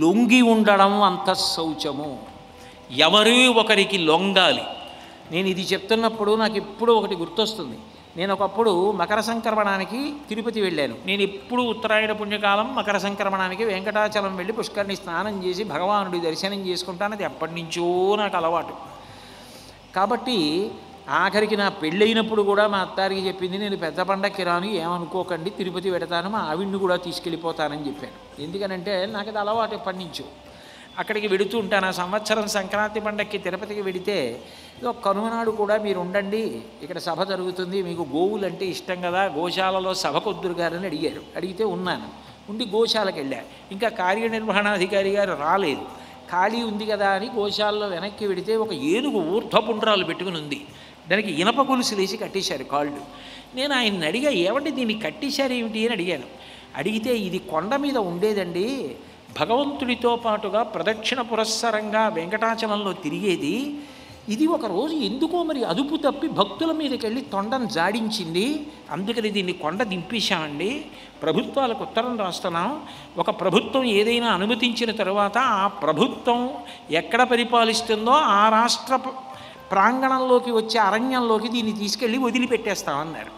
లొంగి ఉండడం అంత శౌచము. ఎవరూ ఒకరికి లొంగాలి. నేను ఇది చెప్తున్నప్పుడు నాకు ఎప్పుడూ ఒకటి గుర్తొస్తుంది. నేను ఒకప్పుడు మకర సంక్రమణానికి తిరుపతి వెళ్ళాను. నేను ఎప్పుడు ఉత్తరాయణ పుణ్యకాలం మకర సంక్రమణానికి వెంకటాచలం వెళ్ళి పుష్కరిణి స్నానం చేసి భగవానుడి దర్శనం చేసుకుంటాను. అది ఎప్పటి నుంచో నాకు అలవాటు. కాబట్టి ఆఖరికి నా పెళ్ళైనప్పుడు కూడా మా అత్తారికి చెప్పింది, నేను పెద్ద పండక్కి రాను, ఏమనుకోకండి, తిరుపతి పెడతాను, మా ఆవిడ్ని కూడా తీసుకెళ్ళిపోతానని చెప్పాను. ఎందుకనంటే నాకు అది అలవాటు ఎప్పటి నుంచో. అక్కడికి వెడుతూ ఉంటాను. ఆ సంవత్సరం సంక్రాంతి పండక్కి తిరుపతికి వెడితే కనుమనాడు కూడా మీరు ఉండండి, ఇక్కడ సభ జరుగుతుంది, మీకు గోవులు అంటే ఇష్టం కదా, గోశాలలో సభ కొద్దురు గారని అడిగారు. అడిగితే ఉన్నాను. ఉండి గోశాలకు వెళ్ళా. ఇంకా కార్యనిర్వహణాధికారి గారు రాలేదు. ఖాళీ ఉంది కదా అని గోశాలలో వెనక్కి వెడితే ఒక ఏనుగు ఊర్ధ్వపుండ్రాలు పెట్టుకుని ఉంది. దానికి ఇనప గొలుసులు వేసి కట్టేశారు కాళ్ళు. నేను ఆయన్ని అడిగా, ఏమంటే దీన్ని కట్టేశారు ఏమిటి అని అడిగాను. అడిగితే ఇది కొండ మీద ఉండేదండి, భగవంతుడితో పాటుగా ప్రదక్షిణ పురస్సరంగా వెంకటాచలంలో తిరిగేది. ఇది ఒకరోజు ఎందుకో మరి అదుపు తప్పి భక్తుల మీదకి వెళ్ళి తొండం జాడించింది, అందుకని దీన్ని కొండ దింపేశామండి. ప్రభుత్వాలకు ఉత్తరం రాస్తున్నాం. ఒక ప్రభుత్వం ఏదైనా అనుమతించిన తర్వాత ఆ ప్రభుత్వం ఎక్కడ పరిపాలిస్తుందో ఆ రాష్ట్ర ప్రాంగణంలోకి వచ్చే అరణ్యంలోకి దీన్ని తీసుకెళ్ళి వదిలిపెట్టేస్తామన్నారు.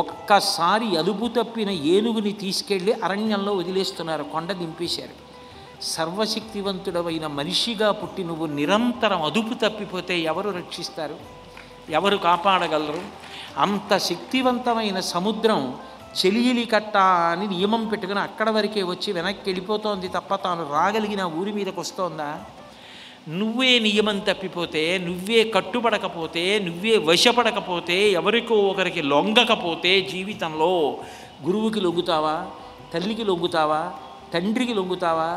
ఒక్కసారి అదుపు తప్పిన ఏనుగుని తీసుకెళ్ళి అరణ్యంలో వదిలేస్తున్నారు, కొండ దింపేశారు. సర్వశక్తివంతుడమైన మనిషిగా పుట్టి నువ్వు నిరంతరం అదుపు తప్పిపోతే ఎవరు రక్షిస్తారు, ఎవరు కాపాడగలరు? అంత శక్తివంతమైన సముద్రం చెలియలి కట్ట అని నియమం పెట్టుకుని అక్కడ వరకే వచ్చి వెనక్కి వెళ్ళిపోతోంది తప్ప తాను రాగలిగిన ఊరి మీదకి వస్తోందా? నువ్వే నియమం తప్పిపోతే, నువ్వే కట్టుబడకపోతే, నువ్వే వశపడకపోతే, ఎవరికో ఒకరికి లొంగకపోతే జీవితంలో గురువుకి లొంగుతావా, తల్లికి లొంగుతావా, తండ్రికి లొంగుతావా,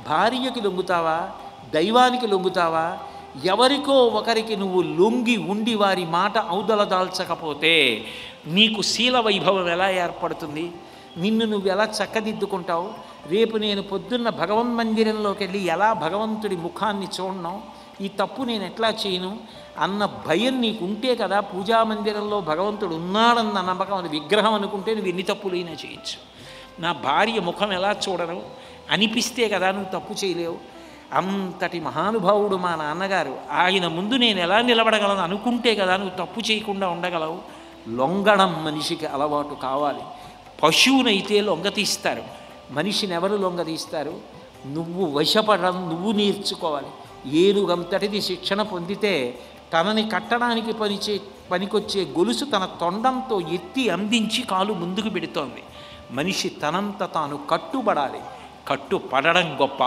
భార్యకి లొంగుతావా, దైవానికి లొంగుతావా? ఎవరికో ఒకరికి నువ్వు లొంగి ఉండి వారి మాట ఔదల దాల్చకపోతే నీకు శీల వైభవం ఎలా ఏర్పడుతుంది? నిన్ను నువ్వు ఎలా చక్కదిద్దుకుంటావు? రేపు నేను పొద్దున్న భగవన్మందిరంలోకి వెళ్ళి ఎలా భగవంతుడి ముఖాన్ని చూడను, ఈ తప్పు నేను ఎట్లా చేయను అన్న భయం నీకు ఉంటే కదా పూజామందిరంలో భగవంతుడు ఉన్నాడన్న నమ్మకం. అది విగ్రహం అనుకుంటే నువ్వు ఎన్ని తప్పులైనా చేయొచ్చు. నా భార్య ముఖం ఎలా చూడను అనిపిస్తే కదా నువ్వు తప్పు చేయలేవు. అంతటి మహానుభావుడు మా నాన్నగారు. ఆయన ముందు నేను ఎలా నిలబడగలను అనుకుంటే కదా నువ్వు తప్పు చేయకుండా ఉండగలవు. లొంగడం మనిషికి అలవాటు కావాలి. పశువునైతే లొంగతీస్తారు, మనిషిని ఎవరు లొంగతీస్తారు? నువ్వు వశపడడం నువ్వు నేర్చుకోవాలి. ఏనుగంతటిది శిక్షణ పొందితే తనని కట్టడానికి పనికొచ్చే గొలుసు తన తొండంతో ఎత్తి అందించి కాలు ముందుకు పెడుతోంది. మనిషి తనంత తాను కట్టుబడాలి. కట్టుపడడం గొప్ప.